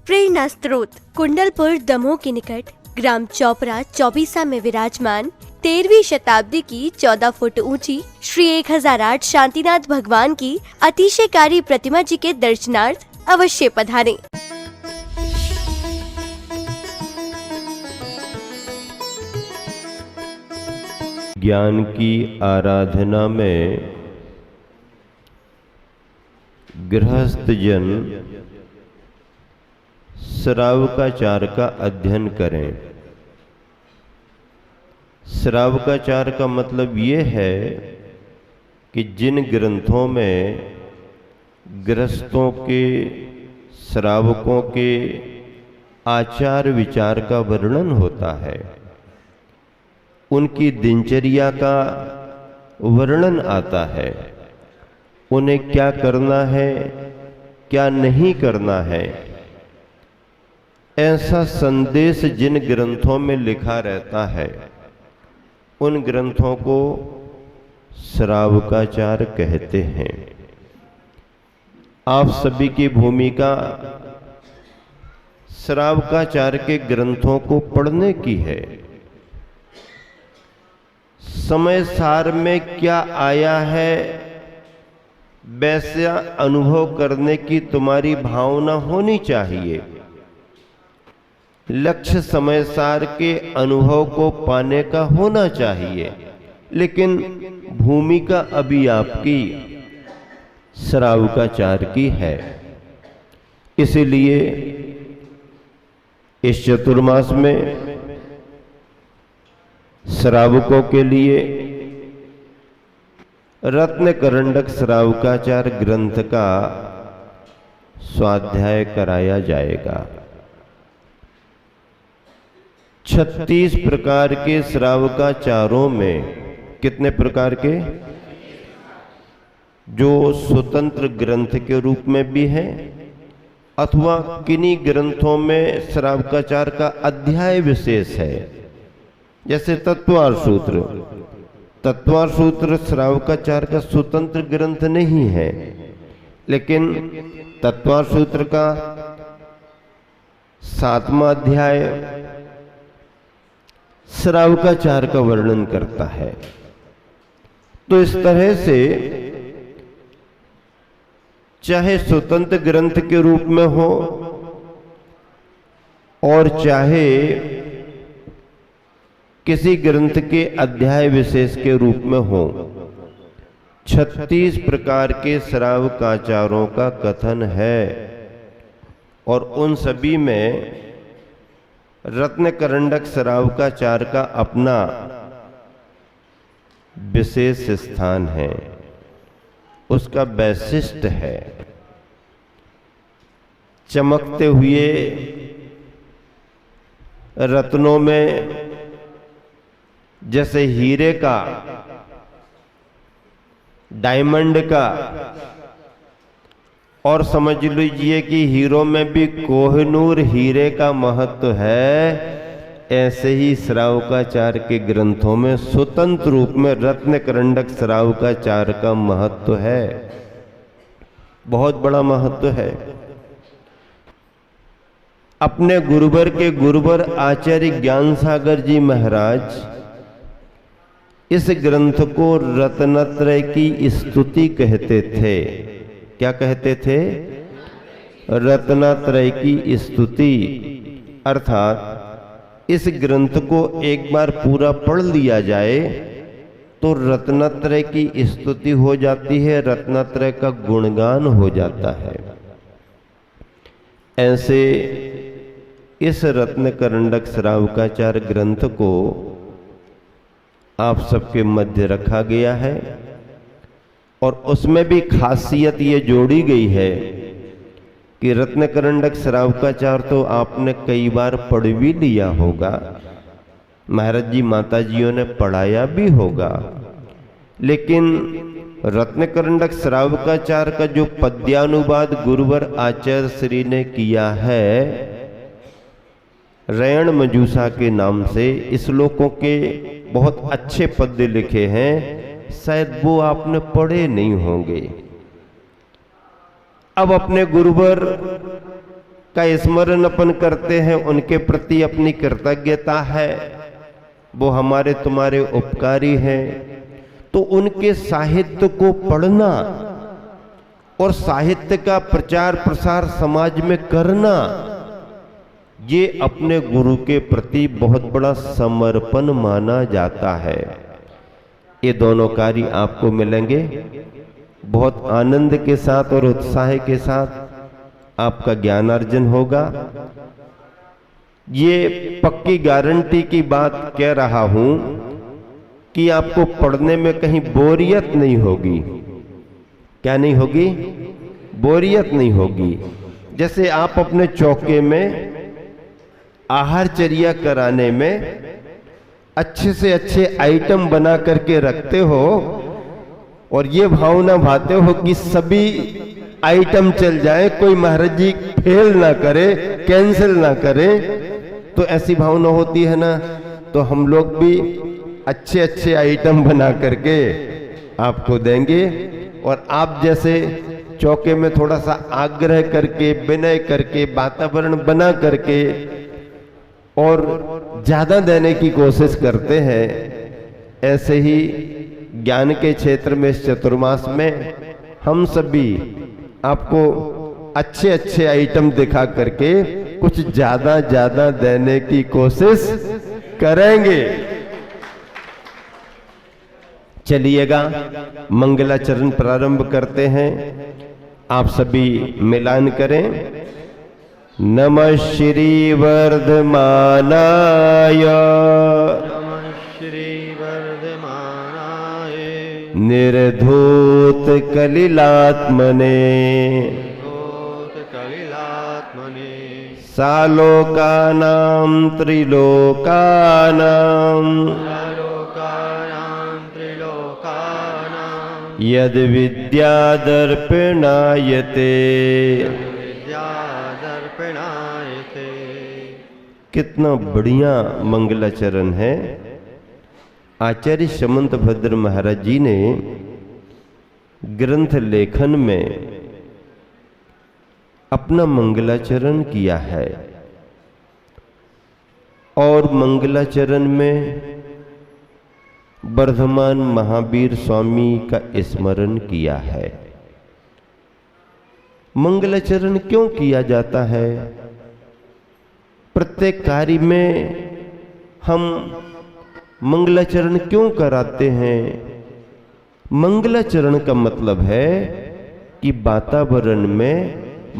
प्रेरणा स्त्रोत कुंडलपुर दमोह के निकट ग्राम चौपरा चौबीसा में विराजमान 13वीं शताब्दी की 14 फुट ऊंची श्री 1008 शांतिनाथ भगवान की अतिशयकारी प्रतिमा जी के दर्शनार्थ अवश्य पधारें। ज्ञान की आराधना में गृहस्थ जन श्रावकाचार का अध्ययन करें। श्रावकाचार का मतलब ये है कि जिन ग्रंथों में गृहस्थों के श्रावकों के आचार विचार का वर्णन होता है, उनकी दिनचर्या का वर्णन आता है, उन्हें क्या करना है क्या नहीं करना है, ऐसा संदेश जिन ग्रंथों में लिखा रहता है उन ग्रंथों को श्रावकाचार कहते हैं। आप सभी की भूमिका श्रावकाचार के ग्रंथों को पढ़ने की है। समय सार में क्या आया है वैसा अनुभव करने की तुम्हारी भावना होनी चाहिए। लक्ष्य समय सार के अनुभव को पाने का होना चाहिए, लेकिन भूमिका अभी आपकी श्रावकाचार की है। इसलिए इस चतुर्मास में श्रावकों के लिए रत्न करंडक श्रावकाचार ग्रंथ का स्वाध्याय कराया जाएगा। 36 प्रकार के श्रावकाचारों में कितने प्रकार के, जो स्वतंत्र ग्रंथ के रूप में भी है अथवा किन्हीं ग्रंथों में श्रावकाचार का अध्याय विशेष है। जैसे तत्वार सूत्र, तत्वार सूत्र श्रावकाचार का स्वतंत्र ग्रंथ नहीं है, लेकिन तत्वार सूत्र का 7वां अध्याय श्रावकाचार का वर्णन करता है। तो इस तरह से चाहे स्वतंत्र ग्रंथ के रूप में हो और चाहे किसी ग्रंथ के अध्याय विशेष के रूप में हो, 36 प्रकार के श्रावकाचारों का कथन है और उन सभी में रत्न करंडक श्रावकाचार का अपना विशेष स्थान है, उसका वैशिष्ट है। चमकते हुए रत्नों में जैसे हीरे का, डायमंड का, और समझ लीजिए कि हीरो में भी कोहिनूर हीरे का महत्व है, ऐसे ही श्रावकाचार के ग्रंथों में स्वतंत्र रूप में रत्न करंडक श्रावकाचार का महत्व है, बहुत बड़ा महत्व है। अपने गुरुवर के गुरुवर आचार्य ज्ञान सागर जी महाराज इस ग्रंथ को रत्नत्रय की स्तुति कहते थे। क्या कहते थे? रत्नत्रय की स्तुति। अर्थात इस ग्रंथ को एक बार पूरा पढ़ लिया जाए तो रत्नत्रय की स्तुति हो जाती है, रत्नत्रय का गुणगान हो जाता है। ऐसे इस रत्न करंडक श्रावकाचार ग्रंथ को आप सबके मध्य रखा गया है और उसमें भी खासियत ये जोड़ी गई है कि रत्न करंडक श्रावकाचार तो आपने कई बार पढ़ भी लिया होगा, महाराज जी माता जियों ने पढ़ाया भी होगा, लेकिन रत्न करंडक श्रावकाचार का जो पद्यानुवाद गुरुवर आचार्य श्री ने किया है रयण मंजूषा के नाम से, इस श्लोकों के बहुत अच्छे पद्य लिखे हैं, शायद वो आपने पढ़े नहीं होंगे। अब अपने गुरुवर का स्मरण अपन करते हैं, उनके प्रति अपनी कृतज्ञता है, वो हमारे तुम्हारे उपकारी हैं, तो उनके साहित्य को पढ़ना और साहित्य का प्रचार प्रसार समाज में करना, ये अपने गुरु के प्रति बहुत बड़ा समर्पण माना जाता है। ये दोनों कार्य आपको मिलेंगे। बहुत आनंद के साथ और उत्साह के साथ आपका ज्ञानार्जन होगा। ये पक्की गारंटी की बात कह रहा हूं कि आपको पढ़ने में कहीं बोरियत नहीं होगी। क्या नहीं होगी? बोरियत नहीं होगी। जैसे आप अपने चौके में आहारचर्या कराने में अच्छे से अच्छे आइटम बना करके रखते हो और ये भावना भाते हो कि सभी आइटम चल जाए, कोई महाराज जी फेल ना करे, कैंसिल ना करे, तो ऐसी भावना होती है ना। तो हम लोग भी अच्छे अच्छे आइटम बना करके आपको देंगे और आप जैसे चौके में थोड़ा सा आग्रह करके, विनय करके, वातावरण बना करके और ज्यादा देने की कोशिश करते हैं, ऐसे ही ज्ञान के क्षेत्र में इस चतुर्मास में हम सभी आपको अच्छे अच्छे आइटम दिखा करके कुछ ज्यादा ज्यादा देने की कोशिश करेंगे। चलिएगा, मंगलाचरण प्रारंभ करते हैं। आप सभी मिलान करें। नमः श्री वर्धमानाय, नमः श्री वर्धमानाय, निर्धूत कलिलात्मने, निर्धूत कलिलात्मने, सालोकानां त्रिलोकानां, सालोकानां त्रिलोकानां, यद विद्यादर्पणायते। विद्यादर्पणायते। कितना बढ़िया मंगलाचरण है। आचार्य समंत भद्र महाराज जी ने ग्रंथ लेखन में अपना मंगलाचरण किया है और मंगलाचरण में वर्धमान महावीर स्वामी का स्मरण किया है। मंगलाचरण क्यों किया जाता है? प्रत्येक कार्य में हम मंगलाचरण क्यों कराते हैं? मंगलाचरण का मतलब है कि वातावरण में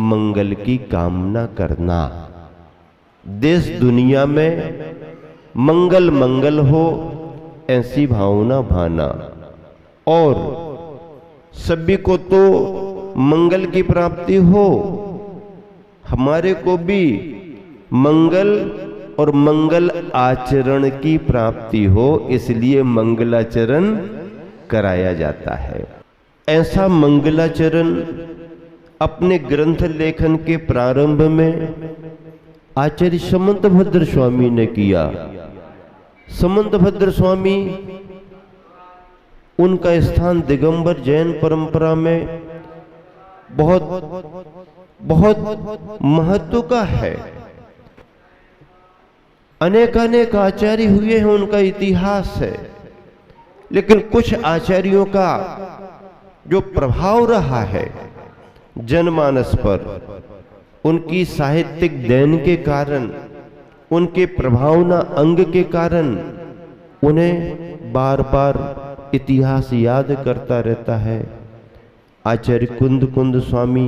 मंगल की कामना करना, देश दुनिया में मंगल मंगल हो ऐसी भावना भाना, और सभी को तो मंगल की प्राप्ति हो, हमारे को भी मंगल और मंगल आचरण की प्राप्ति हो, इसलिए मंगलाचरण कराया जाता है। ऐसा मंगलाचरण अपने ग्रंथ लेखन के प्रारंभ में आचार्य समंत भद्र स्वामी ने किया। समंत भद्र स्वामी, उनका स्थान दिगंबर जैन परंपरा में बहुत बहुत महत्व का है। अनेक आचार्य हुए हैं, उनका इतिहास है, लेकिन कुछ आचार्यों का जो प्रभाव रहा है जनमानस पर, उनकी साहित्यिक देन के कारण, उनके प्रभावना अंग के कारण उन्हें बार बार इतिहास याद करता रहता है। आचार्य कुंद कुंद स्वामी,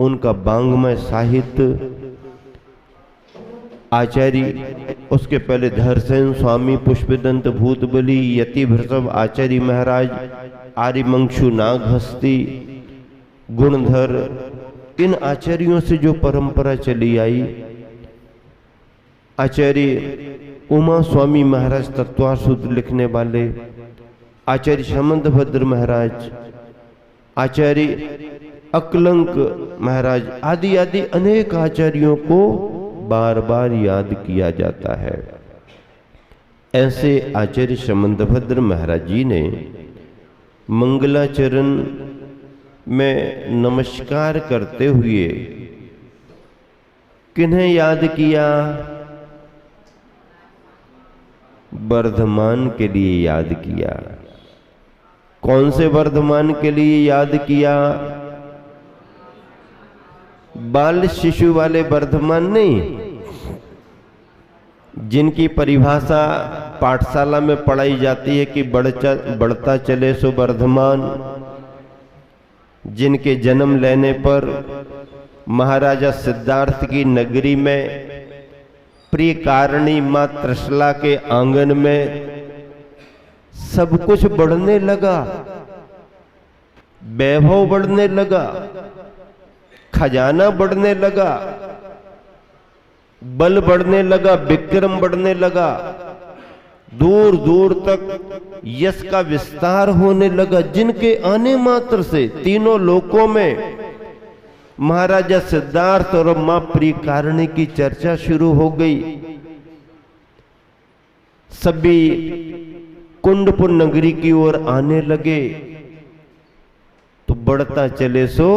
उनका वाङ्मय साहित्य, आचार्य उसके पहले धरसेन स्वामी, पुष्पदंत भूतबली, यति भृषभ आचार्य महाराज, आर्यमंशु नागहस्ती, गुणधर, इन आचार्यों से जो परंपरा चली आई, आचार्य उमा स्वामी महाराज तत्वार सूत्र लिखने वाले, आचार्य समंत भद्र महाराज, आचार्य अकलंक महाराज, आदि आदि अनेक आचार्यों को बार बार याद किया जाता है। ऐसे आचार्य समंत भद्र महाराज जी ने मंगलाचरण में नमस्कार करते हुए किन्हें याद किया? वर्धमान के लिए याद किया। कौन से वर्धमान के लिए याद किया? बाल शिशु वाले वर्धमान नहीं, जिनकी परिभाषा पाठशाला में पढ़ाई जाती है कि बढ़ता चले सो वर्धमान, जिनके जन्म लेने पर महाराजा सिद्धार्थ की नगरी में प्रियकारिणी मां त्रिशला के आंगन में सब कुछ बढ़ने लगा, वैभव बढ़ने लगा, खजाना बढ़ने लगा, बल बढ़ने लगा, विक्रम बढ़ने लगा, दूर दूर तक यश का विस्तार होने लगा, जिनके आने मात्र से तीनों लोकों में महाराजा सिद्धार्थ और मां प्रियकारिणी की चर्चा शुरू हो गई। सभी कुंडपुर नगरी की ओर आने लगे। तो बढ़ता चले सो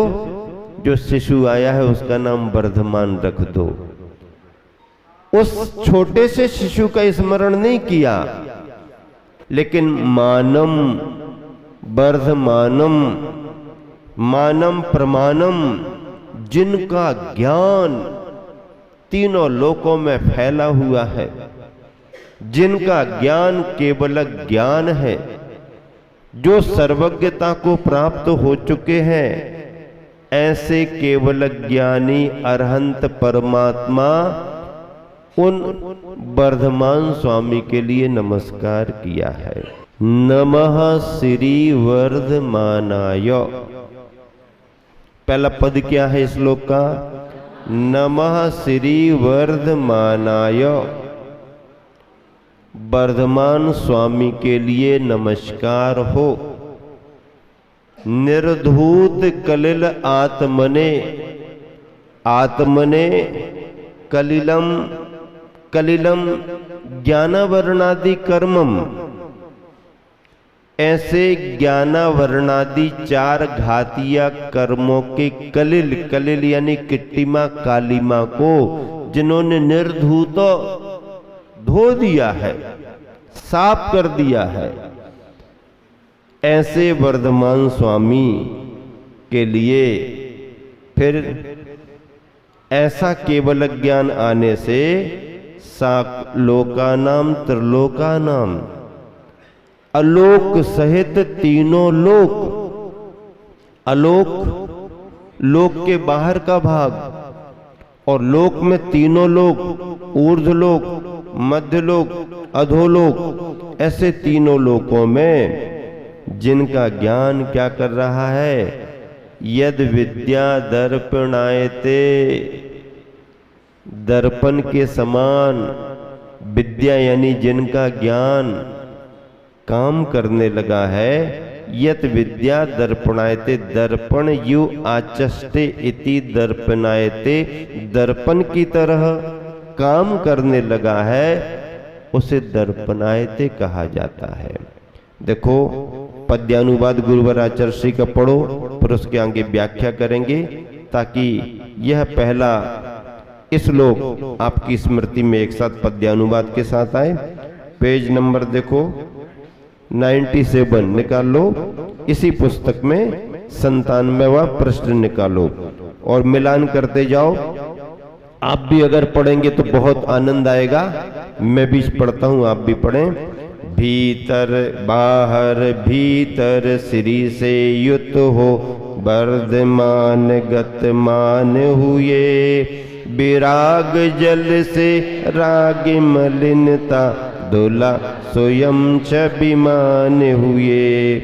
जो शिशु आया है उसका नाम वर्धमान रख दो। उस छोटे से शिशु का स्मरण नहीं किया, लेकिन मानम वर्धमानम मानम प्रमाणम, जिनका ज्ञान तीनों लोकों में फैला हुआ है, जिनका ज्ञान केवल ज्ञान है, जो सर्वज्ञता को प्राप्त हो चुके हैं, ऐसे केवल ज्ञानी अरहंत परमात्मा उन वर्धमान स्वामी के लिए नमस्कार किया है। नमः श्री वर्धमानाय। पहला पद क्या है श्लोक का? नमः श्री वर्धमानाय। वर्धमान स्वामी के लिए नमस्कार हो। निर्धूत कलिल आत्मने, आत्मने कलिलम, कलिलम ज्ञानावरणादि कर्मम, ऐसे ज्ञानावरणादि चार घातिया कर्मों के कलिल, कलिल यानी किट्टिमा कालिमा को जिन्होंने निर्धूत धो दिया है, साफ कर दिया है, ऐसे वर्धमान स्वामी के लिए फिर ऐसा केवल ज्ञान आने से सालोकानाम त्रिलोकानाम, अलोक सहित तीनों लोक, अलोक लोक के बाहर का भाग और लोक में तीनों लोक, ऊर्ध्वलोक, मध्यलोक, अधोलोक, ऐसे तीनों लोकों में जिनका ज्ञान क्या कर रहा है? यद विद्या दर्पणायते, दर्पण के समान विद्या यानी जिनका ज्ञान काम करने लगा है। यत विद्या दर्पणायते, दर्पण यु आचष्टे इति दर्पणायते, दर्पण की तरह काम करने लगा है, उसे दर्पणायते कहा जाता है। देखो पद्यानुवाद गुरुवर आचार्य श्री का पढ़ो, फिर उसके आगे व्याख्या करेंगे, ताकि यह पहला श्लोक आपकी स्मृति में एक साथ पद्यानुवाद के साथ आए। पेज नंबर देखो 97 निकाल लो, इसी पुस्तक में 97वां प्रश्न निकालो और मिलान करते जाओ। आप भी अगर पढ़ेंगे तो बहुत आनंद आएगा। मैं भी पढ़ता हूं, आप भी पढ़ें। भीतर बाहर भीतर श्री से युत हो, वर्धमान गतमान हुए, विराग जल से राग मलिनता धुला स्वयं छबिमान हुए।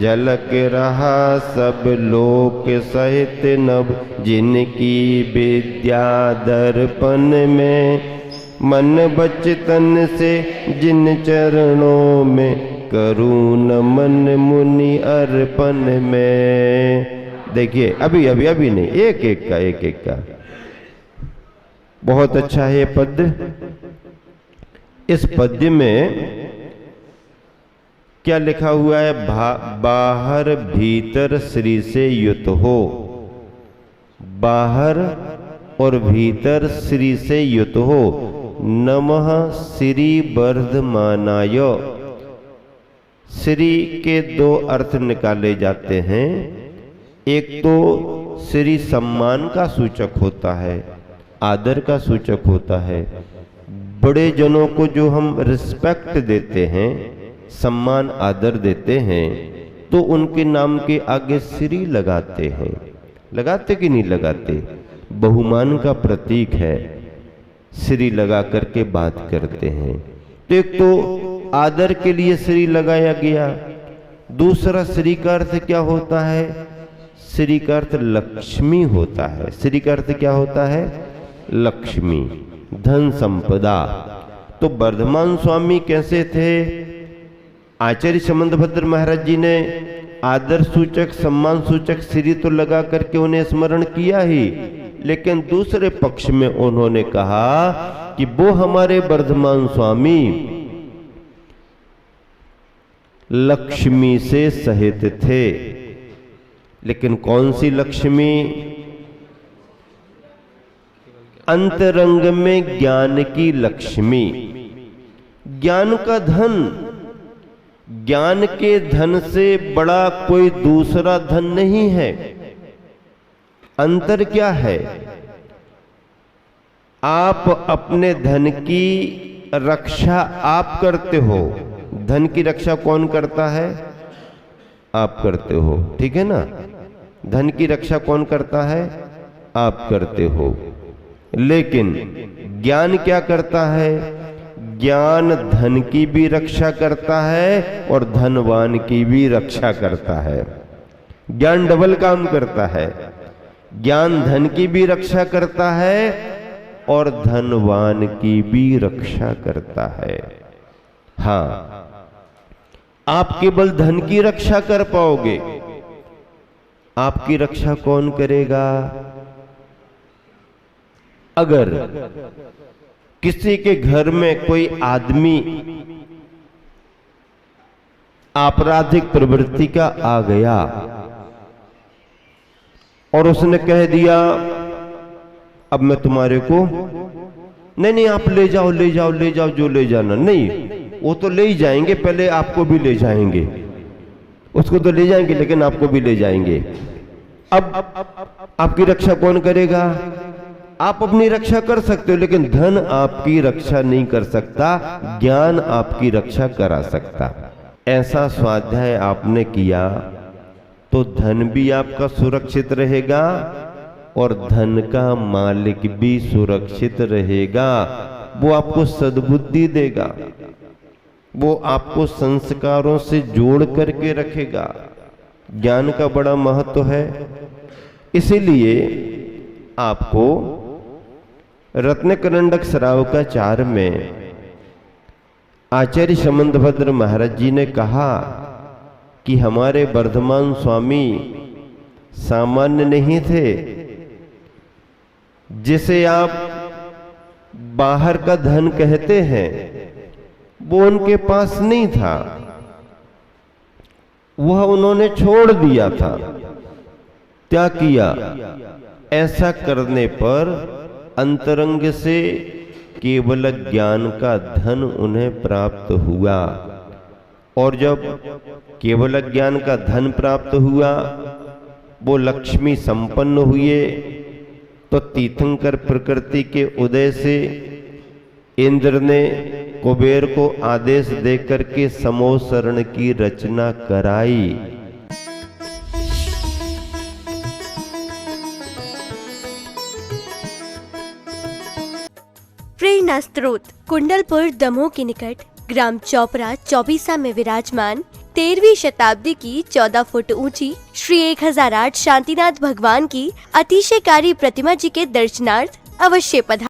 झलक रहा सब लोक सहित नभ, जिनकी विद्या दर्पण में, मन बचतन से जिन चरणों में, करूं नमन मुनि अर्पण में। देखिए अभी अभी अभी नहीं, एक एक का, एक एक का। बहुत अच्छा है ये पद्य। इस पद्य में क्या लिखा हुआ है? बाहर भीतर श्री से युत हो। बाहर और भीतर श्री से युत हो। नमः श्री वर्धमानाय। श्री के दो अर्थ निकाले जाते हैं। एक तो श्री सम्मान का सूचक होता है, आदर का सूचक होता है। बड़े जनों को जो हम रिस्पेक्ट देते हैं, सम्मान आदर देते हैं, तो उनके नाम के आगे श्री लगाते हैं। लगाते कि नहीं लगाते? बहुमान का प्रतीक है, श्री लगा करके बात करते हैं। तो एक तो आदर के लिए श्री लगाया गया। दूसरा श्री का अर्थ क्या होता है? श्री का अर्थ लक्ष्मी होता है। श्री का अर्थ क्या होता है? लक्ष्मी, धन संपदा। तो वर्धमान स्वामी कैसे थे? आचार्य समंतभद्र महाराज जी ने आदर सूचक, सम्मान सूचक श्री तो लगा करके उन्हें स्मरण किया ही, लेकिन दूसरे पक्ष में उन्होंने कहा कि वो हमारे वर्धमान स्वामी लक्ष्मी से सहित थे। लेकिन कौन सी लक्ष्मी? अंतरंग में ज्ञान की लक्ष्मी, ज्ञान का धन। ज्ञान के धन से बड़ा कोई दूसरा धन नहीं है। अंतर क्या है? आप अपने धन की रक्षा आप करते हो। धन की रक्षा कौन करता है? आप करते हो, ठीक है ना? धन की रक्षा कौन करता है? आप करते हो। लेकिन ज्ञान क्या करता है? ज्ञान धन की भी रक्षा करता है और धनवान की भी रक्षा करता है। ज्ञान डबल काम करता है। ज्ञान धन की भी रक्षा करता है और धनवान की भी रक्षा करता है। हाँ, आप केवल धन की रक्षा कर पाओगे, आपकी रक्षा कौन करेगा? अगर किसी के घर में कोई आदमी आपराधिक प्रवृत्ति का आ गया और उसने कह दिया अब मैं तुम्हारे को नहीं आप ले जाओ ले जाओ ले जाओ, जो ले जाना। नहीं, वो तो ले ही जाएंगे, पहले आपको भी ले जाएंगे। उसको तो ले जाएंगे लेकिन आपको भी ले जाएंगे। अब आपकी रक्षा कौन करेगा? आप अपनी रक्षा कर सकते हो, लेकिन धन आपकी रक्षा नहीं कर सकता, ज्ञान आपकी रक्षा करा सकता। ऐसा स्वाध्याय आपने किया तो धन भी आपका सुरक्षित रहेगा और धन का मालिक भी सुरक्षित रहेगा। वो आपको सद्बुद्धि देगा, वो आपको संस्कारों से जोड़ करके रखेगा। ज्ञान का बड़ा महत्व है। इसीलिए आपको रत्नकरंडक श्रावकाचार में आचार्य समंतभद्र महाराज जी ने कहा कि हमारे वर्धमान स्वामी सामान्य नहीं थे। जिसे आप बाहर का धन कहते हैं वो उनके पास नहीं था, वह उन्होंने छोड़ दिया था। क्या किया? ऐसा करने पर अंतरंग से केवल ज्ञान का धन उन्हें प्राप्त हुआ। और जब केवल ज्ञान का धन प्राप्त हुआ, वो लक्ष्मी संपन्न हुए, तो तीर्थंकर प्रकृति के उदय से इंद्र ने कुबेर को आदेश देकर के समोसरण की रचना कराई। प्रेरणा स्त्रोत कुंडलपुर दमोह के निकट ग्राम चौपरा चौबीसा में विराजमान 13वीं शताब्दी की 14 फुट ऊंची श्री 1008 शांतिनाथ भगवान की अतिशयकारी प्रतिमा जी के दर्शनार्थ अवश्य पधारें।